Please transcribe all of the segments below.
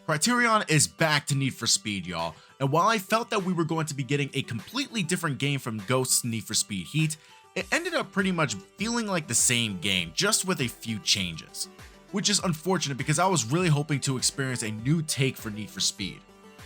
Criterion is back to Need for Speed, y'all, and while I felt that we were going to be getting a completely different game from Ghost's Need for Speed Heat, it ended up pretty much feeling like the same game, just with a few changes. Which is unfortunate because I was really hoping to experience a new take for Need for Speed.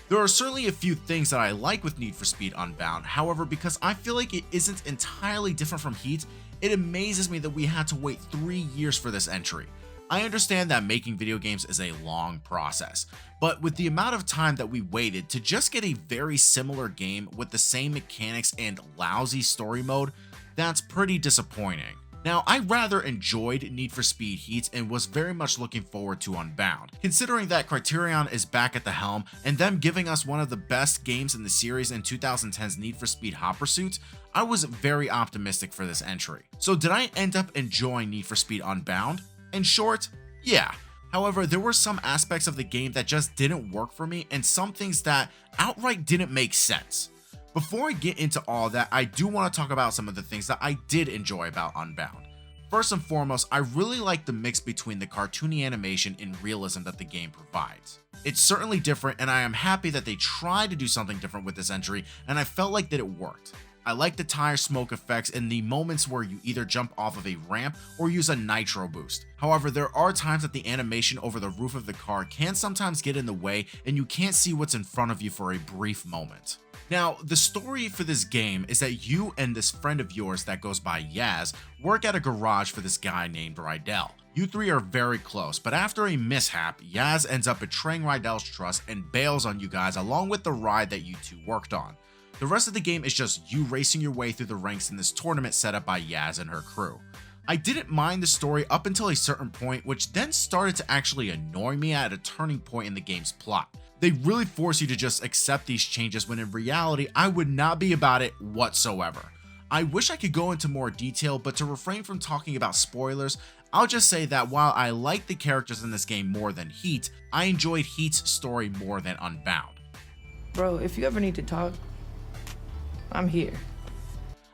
There are certainly a few things that I like with Need for Speed Unbound, however, because I feel like it isn't entirely different from Heat, it amazes me that we had to wait 3 years for this entry. I understand that making video games is a long process, but with the amount of time that we waited to just get a very similar game with the same mechanics and lousy story mode, that's pretty disappointing. Now, I rather enjoyed Need for Speed Heat and was very much looking forward to Unbound, considering that Criterion is back at the helm and them giving us one of the best games in the series in 2010's Need for Speed Hot Pursuit. I was very optimistic for this entry. So did I end up enjoying Need for Speed Unbound? In short, yeah. However, there were some aspects of the game that just didn't work for me and some things that outright didn't make sense. Before I get into all that, I do want to talk about some of the things that I did enjoy about Unbound. First and foremost, I really like the mix between the cartoony animation and realism that the game provides. It's certainly different, and I am happy that they tried to do something different with this entry, and I felt like that it worked. I like the tire smoke effects in the moments where you either jump off of a ramp or use a nitro boost. However, there are times that the animation over the roof of the car can sometimes get in the way and you can't see what's in front of you for a brief moment. Now, the story for this game is that you and this friend of yours that goes by Yaz work at a garage for this guy named Rydell. You three are very close, but after a mishap, Yaz ends up betraying Rydell's trust and bails on you guys along with the ride that you two worked on. The rest of the game is just you racing your way through the ranks in this tournament set up by Yaz and her crew. I didn't mind the story up until a certain point, which then started to actually annoy me at a turning point in the game's plot. They really force you to just accept these changes when in reality, I would not be about it whatsoever. I wish I could go into more detail, but to refrain from talking about spoilers, I'll just say that while I like the characters in this game more than Heat, I enjoyed Heat's story more than Unbound. Bro, if you ever need to talk, I'm here.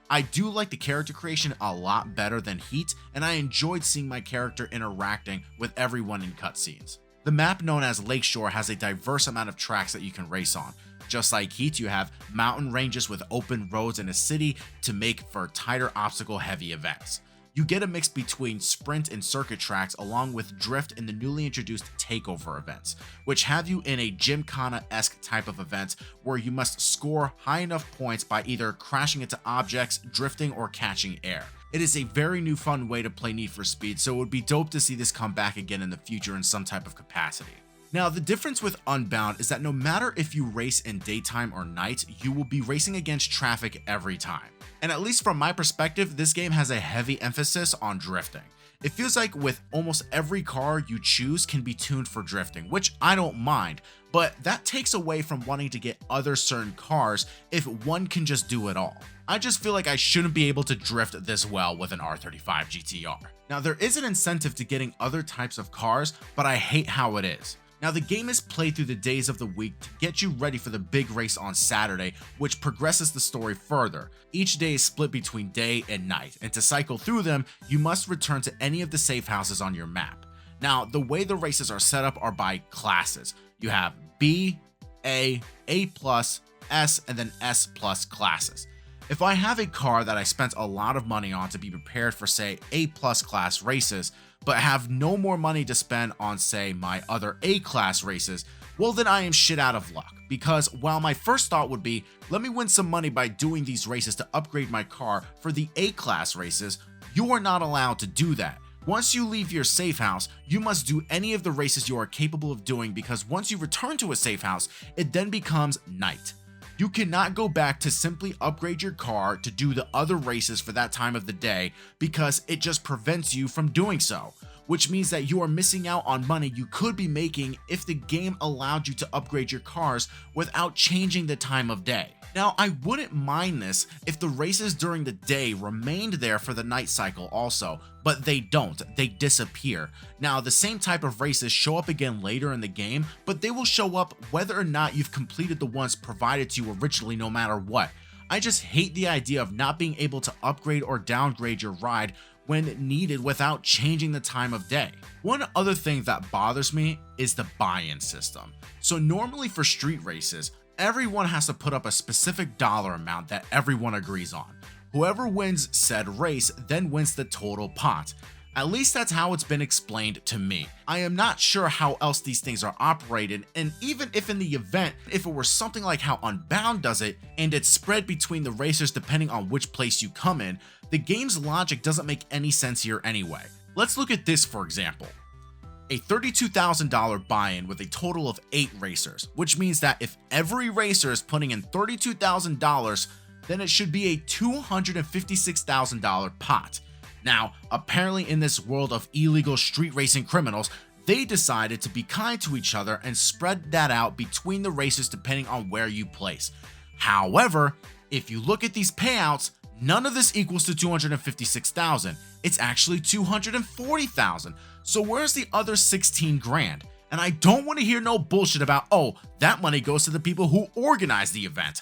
I do like the character creation a lot better than Heat, and I enjoyed seeing my character interacting with everyone in cutscenes. The map known as Lakeshore has a diverse amount of tracks that you can race on. Just like Heat, you have mountain ranges with open roads in a city to make for tighter obstacle heavy events. You get a mix between sprint and circuit tracks along with drift in the newly introduced takeover events, which have you in a Gymkhana-esque type of event where you must score high enough points by either crashing into objects, drifting, or catching air. It is a very new fun way to play Need for Speed, so it would be dope to see this come back again in the future in some type of capacity. Now, the difference with Unbound is that no matter if you race in daytime or night, you will be racing against traffic every time. And at least from my perspective, this game has a heavy emphasis on drifting. It feels like with almost every car you choose can be tuned for drifting, which I don't mind, but that takes away from wanting to get other certain cars if one can just do it all. I just feel like I shouldn't be able to drift this well with an R35 GTR. Now, there is an incentive to getting other types of cars, but I hate how it is. Now, the game is played through the days of the week to get you ready for the big race on Saturday, which progresses the story further. Each day is split between day and night, and to cycle through them, you must return to any of the safe houses on your map. Now, the way the races are set up are by classes. You have B, A+, S, and then S+ classes. If I have a car that I spent a lot of money on to be prepared for, say, A+ class races, but have no more money to spend on, say, my other A-class races, well then I am shit out of luck, because while my first thought would be, let me win some money by doing these races to upgrade my car for the A-class races, you are not allowed to do that. Once you leave your safe house, you must do any of the races you are capable of doing, because once you return to a safe house, it then becomes night. You cannot go back to simply upgrade your car to do the other races for that time of the day because it just prevents you from doing so, which means that you are missing out on money you could be making if the game allowed you to upgrade your cars without changing the time of day. Now, I wouldn't mind this if the races during the day remained there for the night cycle also, but they don't, they disappear. Now, the same type of races show up again later in the game, but they will show up whether or not you've completed the ones provided to you originally no matter what. I just hate the idea of not being able to upgrade or downgrade your ride when needed without changing the time of day. One other thing that bothers me is the buy-in system. So normally for street races, everyone has to put up a specific dollar amount that everyone agrees on. Whoever wins said race then wins the total pot. At least that's how it's been explained to me. I am not sure how else these things are operated, and even if in the event, if it were something like how Unbound does it, and it's spread between the racers depending on which place you come in, the game's logic doesn't make any sense here anyway. Let's look at this for example. A $32,000 buy-in with a total of 8 racers, which means that if every racer is putting in $32,000, then it should be a $256,000 pot. Now, apparently in this world of illegal street racing criminals, they decided to be kind to each other and spread that out between the races depending on where you place. However, if you look at these payouts, none of this equals to 256,000. It's actually 240,000. So where's the other 16 grand? And I don't want to hear no bullshit about, oh, that money goes to the people who organize the event.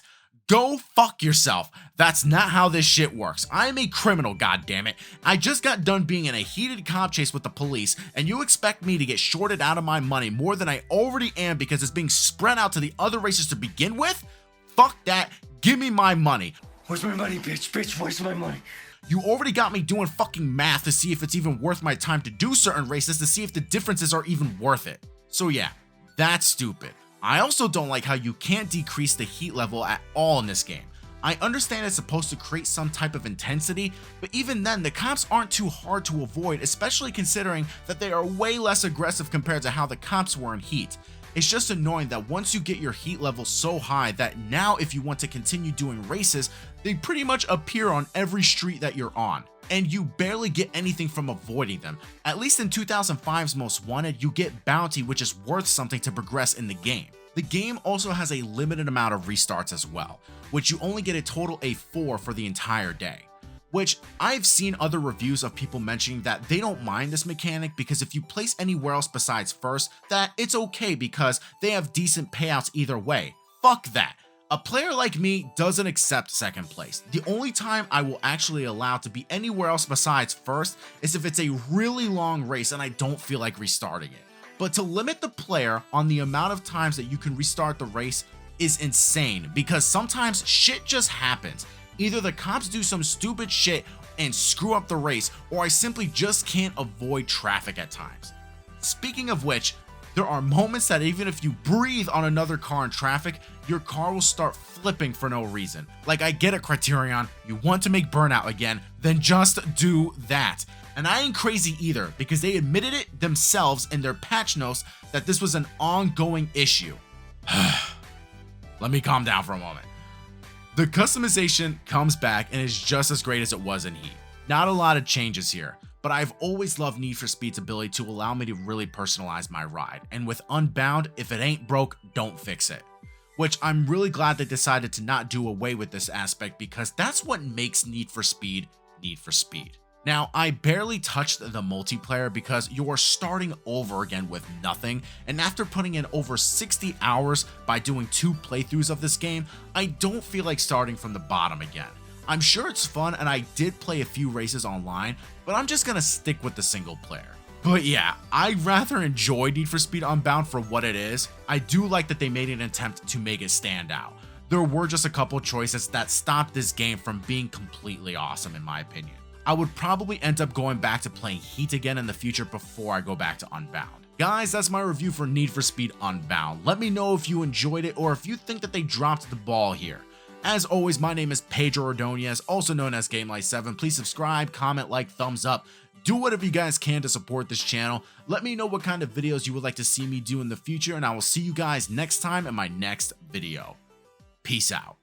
Go fuck yourself. That's not how this shit works. I am a criminal, goddammit. I just got done being in a heated cop chase with the police, and you expect me to get shorted out of my money more than I already am because it's being spread out to the other races to begin with? Fuck that. Give me my money. Where's my money, bitch? Bitch, where's my money? You already got me doing fucking math to see if it's even worth my time to do certain races to see if the differences are even worth it. So yeah, that's stupid. I also don't like how you can't decrease the heat level at all in this game. I understand it's supposed to create some type of intensity, but even then the cops aren't too hard to avoid, especially considering that they are way less aggressive compared to how the cops were in Heat. It's just annoying that once you get your heat level so high that now if you want to continue doing races, they pretty much appear on every street that you're on, and you barely get anything from avoiding them. At least in 2005's Most Wanted, you get bounty, which is worth something to progress in the game. The game also has a limited amount of restarts as well, which you only get a total of 4 for the entire day. Which I've seen other reviews of people mentioning that they don't mind this mechanic because if you place anywhere else besides first, that it's okay because they have decent payouts either way. Fuck that. A player like me doesn't accept second place. The only time I will actually allow to be anywhere else besides first is if it's a really long race and I don't feel like restarting it. But to limit the player on the amount of times that you can restart the race is insane because sometimes shit just happens. Either the cops do some stupid shit and screw up the race, or I simply just can't avoid traffic at times. Speaking of which, there are moments that even if you breathe on another car in traffic, your car will start flipping for no reason. Like, I get it, Criterion, you want to make Burnout again, then just do that. And I ain't crazy either, because they admitted it themselves in their patch notes that this was an ongoing issue. Let me calm down for a moment. The customization comes back and is just as great as it was in Heat. Not a lot of changes here, but I've always loved Need for Speed's ability to allow me to really personalize my ride, and with Unbound, if it ain't broke, don't fix it. Which I'm really glad they decided to not do away with this aspect because that's what makes Need for Speed Need for Speed. Now, I barely touched the multiplayer because you're starting over again with nothing, and after putting in over 60 hours by doing 2 playthroughs of this game, I don't feel like starting from the bottom again. I'm sure it's fun and I did play a few races online, but I'm just gonna stick with the single player. But yeah, I rather enjoy Need for Speed Unbound for what it is. I do like that they made an attempt to make it stand out. There were just a couple choices that stopped this game from being completely awesome in my opinion. I would probably end up going back to playing Heat again in the future before I go back to Unbound. Guys, that's my review for Need for Speed Unbound. Let me know if you enjoyed it or if you think that they dropped the ball here. As always, my name is Pedro Ordonez, also known as GL7. Please subscribe, comment, like, thumbs up. Do whatever you guys can to support this channel. Let me know what kind of videos you would like to see me do in the future, and I will see you guys next time in my next video. Peace out.